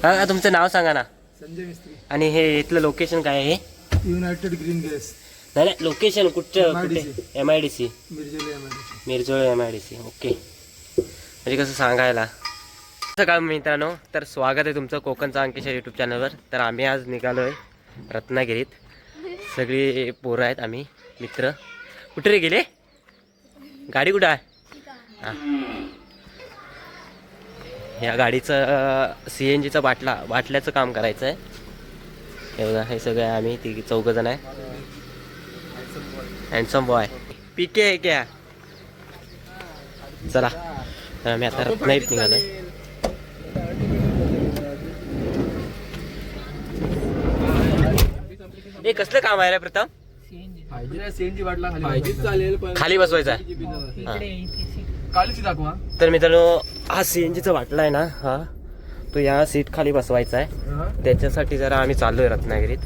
हा तुमचं नाव सांगा ना. संजय मिस्त्री. आणि हे इथलं लोकेशन काय आहे? United green gas. नाही लोकेशन कुठं कुठे? MIDC Mirjole MIDC. ओके. म्हणजे कसं सांगायला. सकाळ मित्रांनो, तर स्वागत आहे तुमचं कोकणचा अंकेश्वर यूट्यूब चॅनलवर. तर आम्ही आज निघालो आहे रत्नागिरीत. सगळी पोरं आहेत आम्ही मित्र. कुठे रे गेले? गाडी कुठं आहे? हां, या गाडीचं CNGचा बाटल्याचं काम करायचं आहे. हे बघा, हे सगळं आम्ही 3-4 जण आहे. हँडसम बॉय PK आहे क्या? चला, तर आम्ही आता रत्नागिरीत निघालो. हे कसलं काम आहे रे प्रथम? खाली बसवायचा आहे. तर मित्रांनो, हा CNGचा बाटला आहे ना, हा तो या सीट खाली बसवायचा आहे. त्याच्यासाठी जरा आम्ही चाललोय रत्नागिरीत.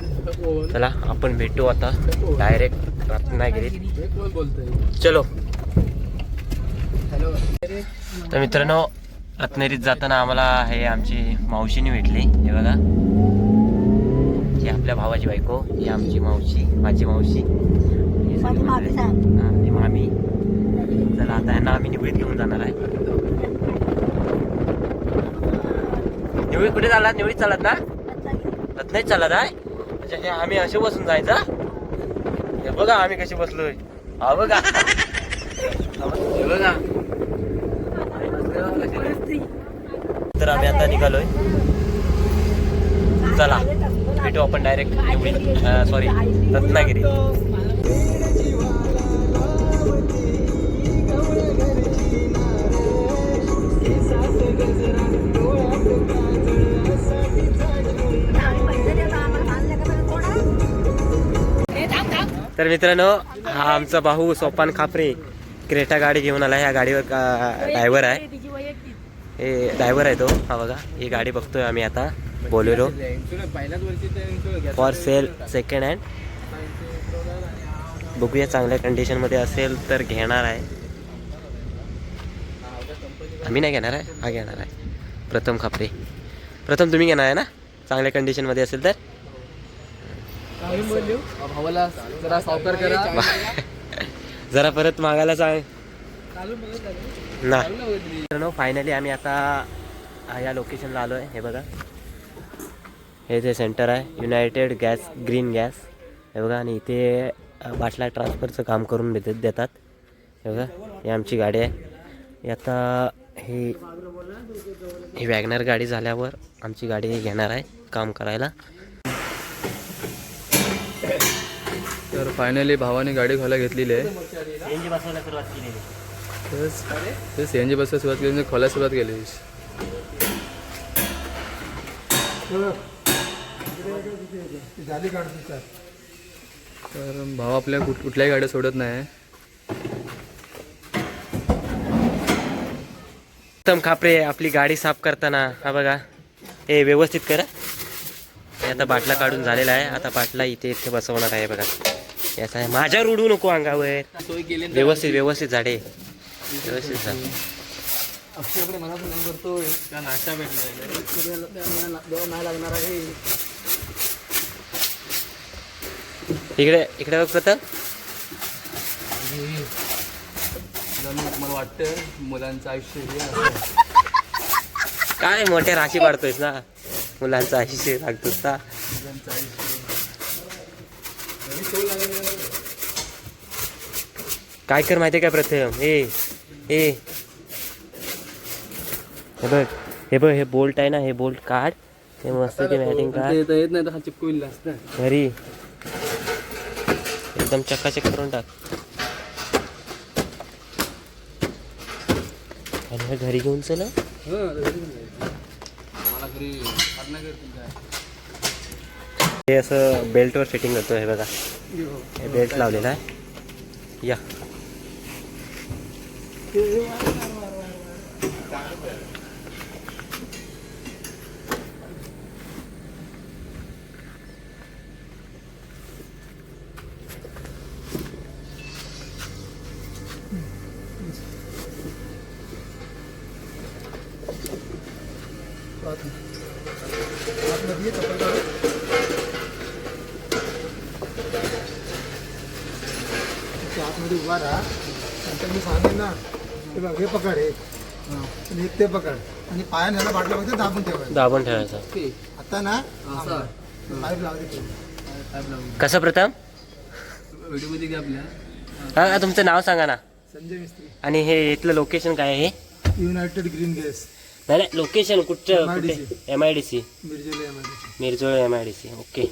चला आपण भेटू आता डायरेक्ट रत्नागिरीत. चलो. तर मित्रांनो, रत्नागिरीत जाताना आम्हाला हे आमची मावशीने भेटली. हे बघा, ही आपल्या भावाची बायको, ही आमची मावशी, माझी मावशी, आणि मामी. चला आता यांना आम्ही निवडीत घेऊन जाणार आहे. निवडी कुठे चाललात? निवडीत चालत ना? रत्नागिरीत चालत आहे. अच्छा, हे आम्ही असे बसून जायचं. हे बघा आम्ही कसे बसलोय. हा बघा, हे बघा. तर आम्ही आता निघालोय. चला भेटू आपण डायरेक्ट सॉरी रत्नागिरी. तर मित्रांनो, हा आमचा भाऊ सोपान खापरे क्रेटा गाडी घेऊन आला. ह्या गाडीवर ड्रायव्हर आहे. हे ड्रायव्हर आहे तो. हा बघा, ही गाडी बघतोय आम्ही आता. Bolero for sale, second hand. बघूया, चांगल्या कंडिशनमध्ये असेल तर घेणार आहे. आम्ही नाही घेणार आहे, हा घेणार आहे. प्रथम खापरे. प्रथम तुम्ही घेणार आहे ना? चांगल्या कंडिशनमध्ये असेल तर भावाला जरा सावकार करा. जरा परत मागायला सांग ना. फायनली आम्ही आता या लोकेशनला आलो आहे. हे बघा, हे जे सेंटर आहे युनायटेड ग्रीन गॅस. हे बघा, आणि इथे बाटला ट्रान्सफरचं काम करून देतात. हे बघा, ही आमची गाडी आहे. आता ही वॅगनर गाडी झाल्यावर आमची गाडी घेणार आहे काम करायला. तर फायनली भावाने गाडी खोला घेतलेली आहे. CNG बसवायला सुरुवात केलेली. ते CNG बसवायला सुरुवात केली, खोला सुरुवात केली. तर भाव आपल्या कुठल्याही गाड्या सोडत नाही. उत्तम खापरे आपली गाडी साफ करताना. हा बघा, हे व्यवस्थित करा. हे आता बाटला काढून झालेला आहे. आता बाटला इथे बसवणार आहे. बघा, याचा आहे. माझ्यावर उडू नको अंगावर. व्यवस्थित झाडे व्यवस्थित झाड. इकडे बघ प्रथम. मला वाटतं मुलांचं आयुष्य काय मोठ्या राशी पाडतोयस ना. मुलांचं आयुष्य लागतोस ना. काय कर माहितीये का प्रथम? हे बघ, हे बोल्ट आहे ना, हे बोल्ट काढ. हे मस्त ते मॅटिंग काढ. येत नाही तर हा चिपकविला असतं घरी. एकदम चकाचक करून टाक. आणि हे घरी घेऊन चला. हे असं बेल्टवर फिटिंग करतो. हे बघा, हे बेल्ट लावलेला आहे. या आतमध्ये चप्पल काढू. तू आतमध्ये उभा राहा. नंतर मी सांगेन ना, हे बघ, हे पकड हे आणि एक ते पकड आणि पायाने ह्याला बाटल्या वगैरे दाबून ठेवायचं. दाबून ठेवायचं. आता ना पाईप लावते. कसं प्रथम? व्हिडिओमध्ये घे आपल्या. हा तुमचं नाव सांगा ना. संजय मिस्त्री, आणि हे इथलं लोकेशन काय आहे? युनायटेड ग्रीन गॅस, नाही नाही, लोकेशन कुठं? MIDC. कुठे? MIDC. मिरजेला MIDC. मिरजोळ MIDC. ओके.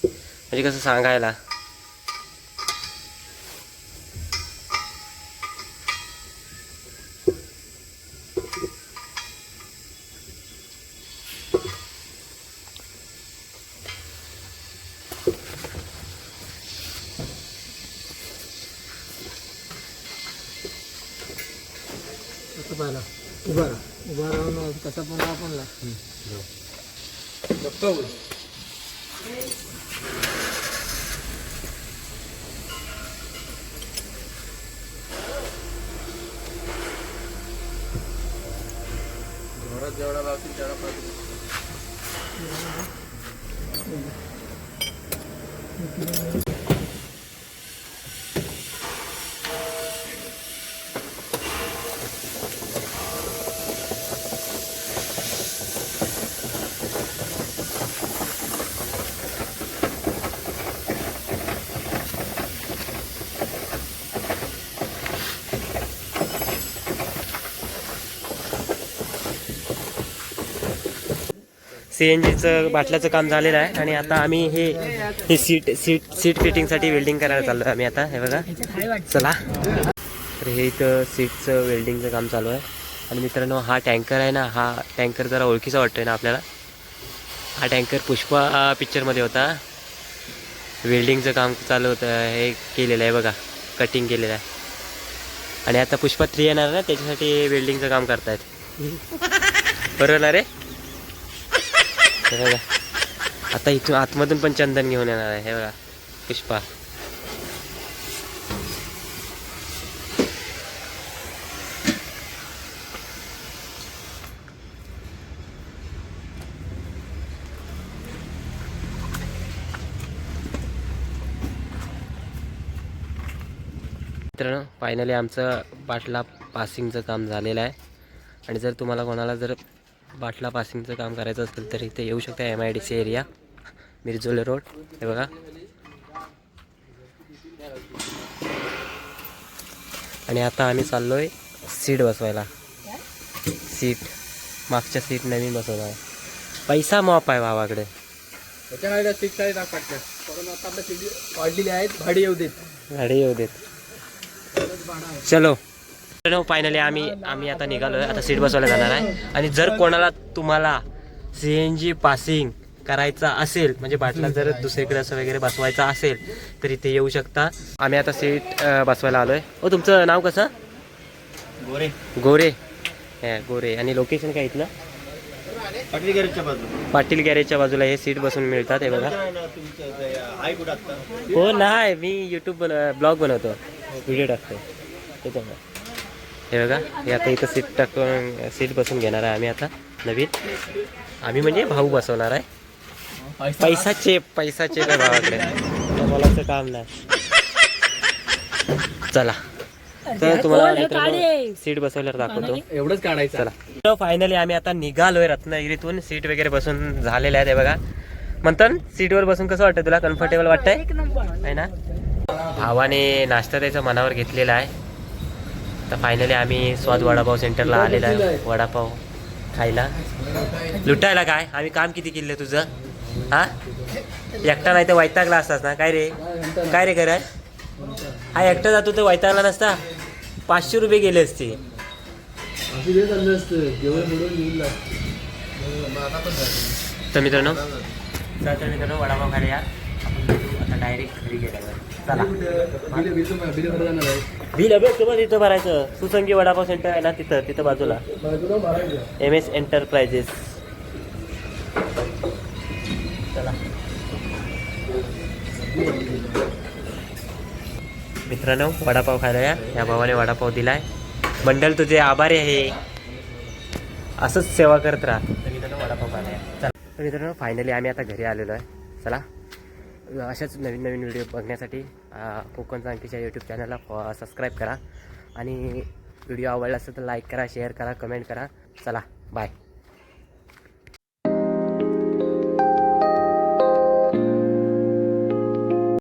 म्हणजे कसं सांगायला. कसं पाहिला उभा राहून कसा पण आपण बघतो. घरात जेवढा लावतील तेवढा पाहिजे. CNGचं बाटल्याचं काम झालेलं आहे आणि आता आम्ही हे सीट फिटिंगसाठी वेल्डिंग करायला चाललो आम्ही आता. हे बघा, चला. तर हे इथं सीटचं वेल्डिंगचं काम चालू आहे. आणि मित्रांनो, हा टँकर आहे ना, हा टँकर जरा ओळखीचा वाटतोय ना आपल्याला. हा टँकर पुष्पा पिक्चरमध्ये होता. वेल्डिंगचं काम चालू होतं, हे केलेलं आहे बघा, कटिंग केलेलं आहे. आणि आता पुष्पा 3 येणार ना, त्याच्यासाठी वेल्डिंगचं काम करतायत. बरोबर ना रे? हे बघा, आता इथून आतमधून पण चंदन घेऊन येणार आहे. हे बघा, पुष्पा. मित्रांनो, फायनली आमचं बाटला पासिंगचं काम झालेलं आहे. आणि जर तुम्हाला कोणाला जर बाटला पासिंगचं काम करायचं असेल तर इथे येऊ शकता. MIDC area, Mirjole road. हे बघा, आणि आता आम्ही चाललो आहे सीट बसवायला. सीट, मागच्या सीट नवीन बसवणार आहे. पैसा माप आहे भावाकडे. त्याच्यामध्ये 6 साईड टाकतात. कारण आता आपल्या सीडी वाढलेली आहेत, भाडे येऊ देत. गाडी येऊ देत. चलो फायनली आम्ही आता निघालो आहे. आता सीट बसवायला जाणार आहे. आणि जर कोणाला तुम्हाला CNG पासिंग करायचा असेल, म्हणजे बाटला जर दुसरीकडे असं वगैरे बसवायचा असेल तर इथे येऊ शकता. आम्ही आता सीट बसवायला आलो आहे. हो, तुमचं नाव कसं? गोरे. गोरे. गोरे. आणि लोकेशन काय इथलं? पाटील गॅरेजच्या बाजूला. पाटील गॅरेजच्या बाजूला हे सीट बसून मिळतात. हे बघा. आहे कुठं आता? हो नाही, मी यूट्यूब ब्लॉग बनवतो, व्हिडिओ टाकतो त्याच्यामुळे. हे बघा, हे आता इथं सीट टाकून सीट बसून घेणार आहे आम्ही आता नवीन. आम्ही म्हणजे भाऊ बसवणार आहे. पैसा चेप आहे भावाकडे, बोलायचं काम नाही. चला, तर तुम्हाला सीट बसवल्यावर दाखवतो. एवढंच काढायचं. चला, फायनली आम्ही आता निघालोय रत्नागिरीतून. सीट वगैरे बसून झालेले आहेत. हे बघा, मंथन, सीटवर बसून कसं वाटतं तुला? कम्फर्टेबल वाटतंय आहे ना? भावाने नाश्ता त्याचा मनावर घेतलेला आहे. तर फायनली आम्ही स्वाद वडापाव सेंटरला आलेला आहे वडापाव खायला. लुटायला काय, आम्ही काम किती केलं तुझं? हा, एकटा नाही तर वैतागला असतास ना. काय रे कराय? हा एकटा जातो तर वैतागला नसता. 500 रुपये गेले असते. तर मित्रांनो वडापाव खायला या. आता डायरेक्ट घरी गेल्यावर चला. बिल सोबत इथं भरायचं. सुसंगी वडापाव सेंटर आहे ना, तिथं बाजूला MS एंटरप्राइजेस. चला मित्रांनो, वडापाव खायला या भावाने वडापाव दिलाय. मंडळ तुझे आभारी आहे. असंच सेवा करत राहा. तर मित्रांनो, वडापाव खायला या. चला. तर मित्रांनो फायनली आम्ही आता घरी आलेलो आहे. चला अशाच नवीन नवीन व्हिडिओ बघण्यासाठी कोकणचा अंकिशा यूट्यूब चॅनलला सबस्क्राईब करा आणि व्हिडिओ आवडला असेल तर लाईक करा, शेअर करा, कमेंट करा. चला बाय.